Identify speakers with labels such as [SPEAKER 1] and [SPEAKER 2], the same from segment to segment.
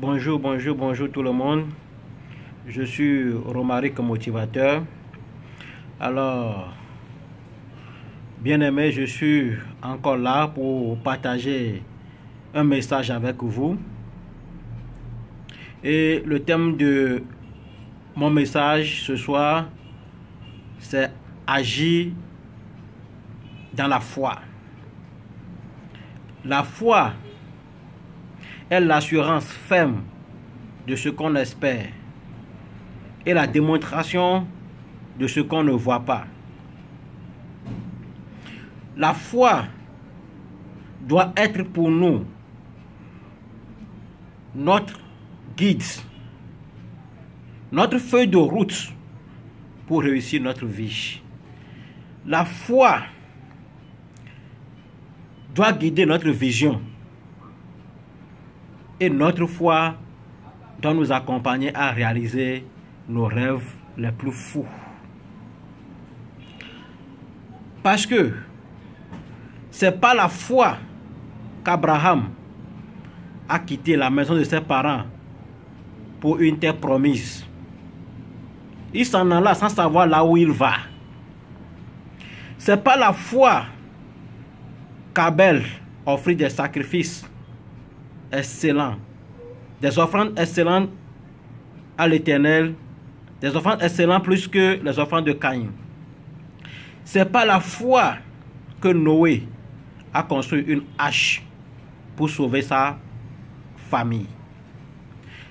[SPEAKER 1] Bonjour tout le monde. Je suis Romaric Motivateur. Alors, bien aimé, je suis encore là pour partager un message avec vous. Et le thème de mon message ce soir, c'est agir dans la foi. La foi est l'assurance ferme de ce qu'on espère et la démonstration de ce qu'on ne voit pas. La foi doit être pour nous notre guide, notre feuille de route pour réussir notre vie. La foi doit guider notre vision et notre foi doit nous accompagner à réaliser nos rêves les plus fous. Parce que c'est pas la foi qu'Abraham a quitté la maison de ses parents pour une terre promise. Il s'en alla sans savoir là où il va. C'est pas la foi qu'Abel offrit des sacrifices excellents, des offrandes excellentes à l'Éternel, des offrandes excellentes plus que les offrandes de Caïn. C'est pas la foi que Noé a construit une hache pour sauver sa famille.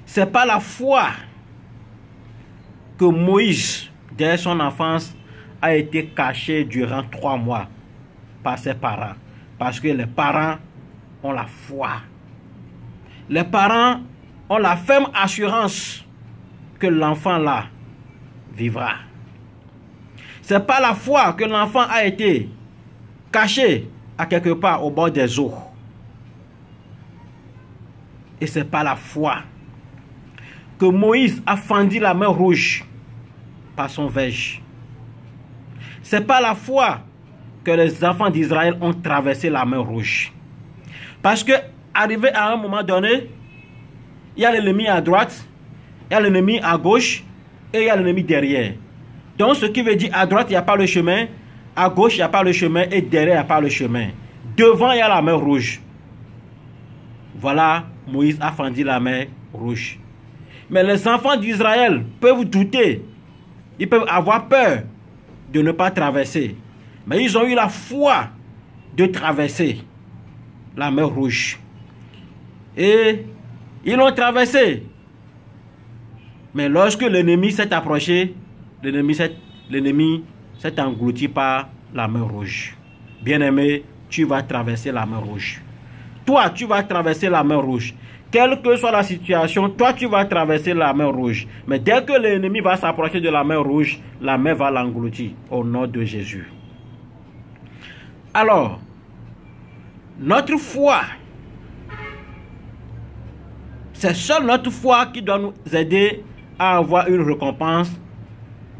[SPEAKER 1] C'est pas la foi que Moïse, dès son enfance, a été caché durant 3 mois par ses parents. Parce que les parents ont la foi. Les parents ont la ferme assurance que l'enfant là vivra. C'est pas la foi que l'enfant a été caché à quelque part au bord des eaux. Et c'est pas la foi que Moïse a fendu la mer Rouge par son verge. C'est pas la foi que les enfants d'Israël ont traversé la mer Rouge. Parce que, arrivé à un moment donné, il y a l'ennemi à droite, il y a l'ennemi à gauche et il y a l'ennemi derrière. Donc, ce qui veut dire à droite, il n'y a pas le chemin, à gauche, il n'y a pas le chemin et derrière, il n'y a pas le chemin. Devant, il y a la mer Rouge. Voilà, Moïse a fendu la mer Rouge. Mais les enfants d'Israël peuvent douter, ils peuvent avoir peur de ne pas traverser. Mais ils ont eu la foi de traverser la mer Rouge. Et ils l'ont traversé. Mais lorsque l'ennemi s'est approché, l'ennemi s'est englouti par la mer Rouge. Bien-aimé, tu vas traverser la mer Rouge. Toi, tu vas traverser la mer Rouge. Quelle que soit la situation, toi, tu vas traverser la mer Rouge. Mais dès que l'ennemi va s'approcher de la mer Rouge, la mer va l'engloutir au nom de Jésus. Alors, notre foi, c'est seule notre foi qui doit nous aider à avoir une récompense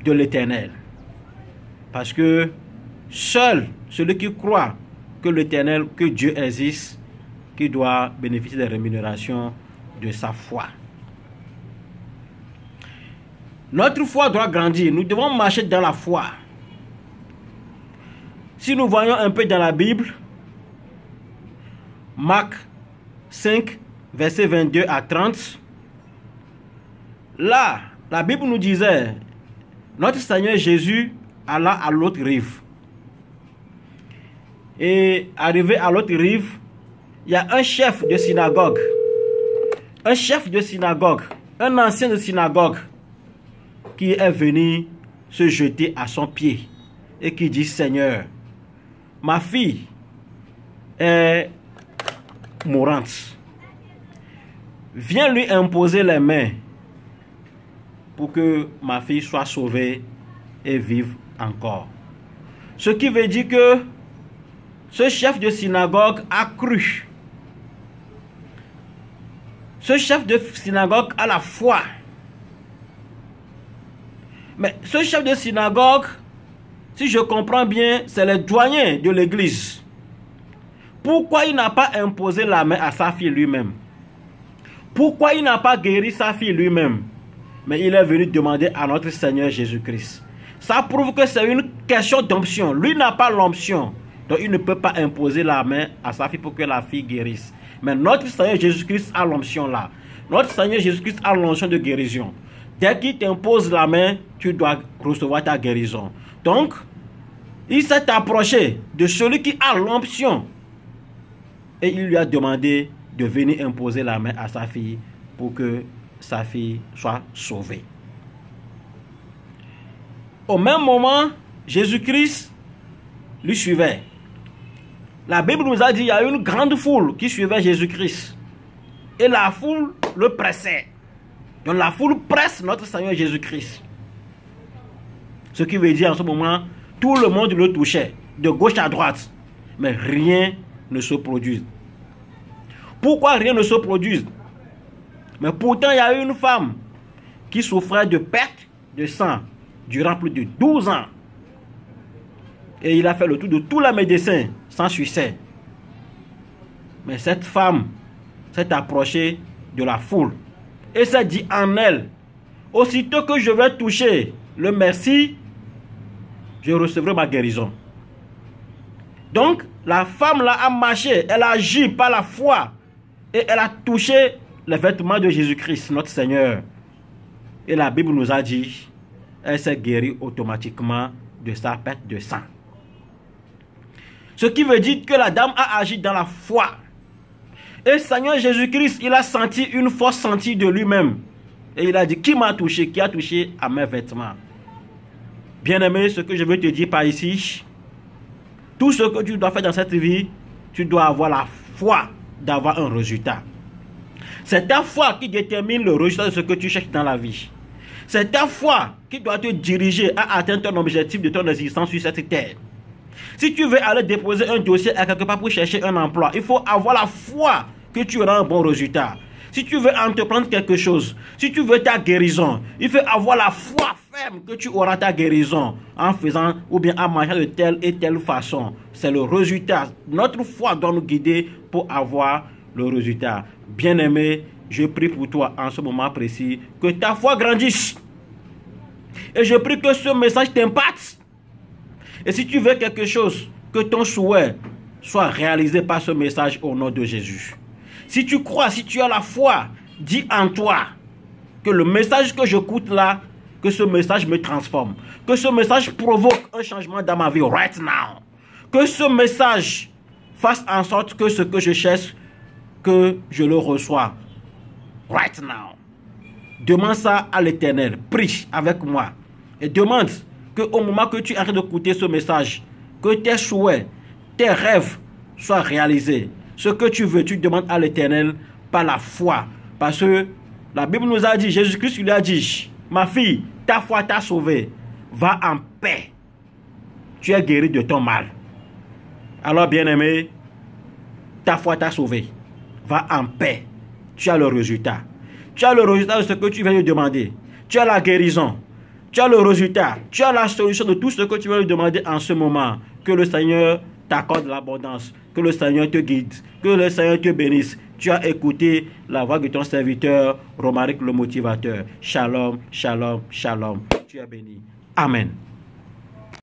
[SPEAKER 1] de l'Éternel. Parce que seul celui qui croit que l'Éternel, que Dieu existe, qui doit bénéficier des rémunérations de sa foi. Notre foi doit grandir. Nous devons marcher dans la foi. Si nous voyons un peu dans la Bible, Marc 5, versets 22 à 30, là, la Bible nous disait, notre Seigneur Jésus alla à l'autre rive. Et arrivé à l'autre rive, il y a un chef de synagogue, un ancien de synagogue, qui est venu se jeter à son pied et qui dit, Seigneur, ma fille est mourante. Viens lui imposer les mains pour que ma fille soit sauvée et vive encore. Ce qui veut dire que ce chef de synagogue a cru. Ce chef de synagogue a la foi. Mais ce chef de synagogue, si je comprends bien, c'est le doyen de l'église. Pourquoi il n'a pas imposé la main à sa fille lui-même? Pourquoi il n'a pas guéri sa fille lui-même? Mais il est venu demander à notre Seigneur Jésus-Christ. Ça prouve que c'est une question d'onction. Lui n'a pas l'onction. Donc il ne peut pas imposer la main à sa fille pour que la fille guérisse. Mais notre Seigneur Jésus-Christ a l'onction là. Notre Seigneur Jésus-Christ a l'onction de guérison. Dès qu'il t'impose la main, tu dois recevoir ta guérison. Donc, il s'est approché de celui qui a l'onction. Et il lui a demandé de venir imposer la main à sa fille pour que sa fille soit sauvée. Au même moment, Jésus-Christ lui suivait. La Bible nous a dit qu'il y a une grande foule qui suivait Jésus-Christ. Et la foule le pressait. Donc la foule presse notre Seigneur Jésus-Christ. Ce qui veut dire en ce moment, tout le monde le touchait, de gauche à droite. Mais rien ne se produit. Pourquoi rien ne se produit? Mais pourtant, il y a une femme qui souffrait de perte de sang durant plus de 12 ans. Et il a fait le tour de tous les médecins sans succès. Mais cette femme s'est approchée de la foule et s'est dit en elle, aussitôt que je vais toucher le Messie, je recevrai ma guérison. Donc, la femme là a marché, elle a agi par la foi et elle a touché les vêtements de Jésus-Christ, notre Seigneur. Et la Bible nous a dit, elle s'est guérie automatiquement de sa perte de sang. Ce qui veut dire que la dame a agi dans la foi. Et Seigneur Jésus-Christ, il a senti une force sentie de lui-même. Et il a dit, qui m'a touché? Qui a touché à mes vêtements? Bien-aimé, ce que je veux te dire par ici, tout ce que tu dois faire dans cette vie, tu dois avoir la foi d'avoir un résultat. C'est ta foi qui détermine le résultat de ce que tu cherches dans la vie. C'est ta foi qui doit te diriger à atteindre ton objectif de ton existence sur cette terre. Si tu veux aller déposer un dossier à quelque part pour chercher un emploi, il faut avoir la foi que tu auras un bon résultat. Si tu veux entreprendre quelque chose, si tu veux ta guérison, il faut avoir la foi ferme que tu auras ta guérison en faisant ou bien en marchant de telle et telle façon. C'est le résultat. Notre foi doit nous guider pour avoir le résultat. Bien-aimé, je prie pour toi en ce moment précis que ta foi grandisse. Et je prie que ce message t'impacte. Et si tu veux quelque chose, que ton souhait soit réalisé par ce message au nom de Jésus. Si tu crois, si tu as la foi, dis en toi que le message que j'écoute là, que ce message me transforme. Que ce message provoque un changement dans ma vie right now. Que ce message fasse en sorte que ce que je cherche, que je le reçois right now. Demande ça à l'Éternel. Prie avec moi. Et demande qu'au moment que tu arrêtes d'écouter ce message, que tes souhaits, tes rêves soient réalisés. Ce que tu veux, tu demandes à l'Éternel par la foi. Parce que la Bible nous a dit, Jésus-Christ lui a dit, ma fille, ta foi t'a sauvée. Va en paix. Tu es guéri de ton mal. Alors bien-aimé, ta foi t'a sauvé. Va en paix. Tu as le résultat. Tu as le résultat de ce que tu viens de demander. Tu as la guérison. Tu as le résultat. Tu as la solution de tout ce que tu viens de demander en ce moment. Que le Seigneur t'accorde l'abondance. Que le Seigneur te guide. Que le Seigneur te bénisse. Tu as écouté la voix de ton serviteur, Romaric le motivateur. Shalom, shalom, shalom. Tu es béni. Amen.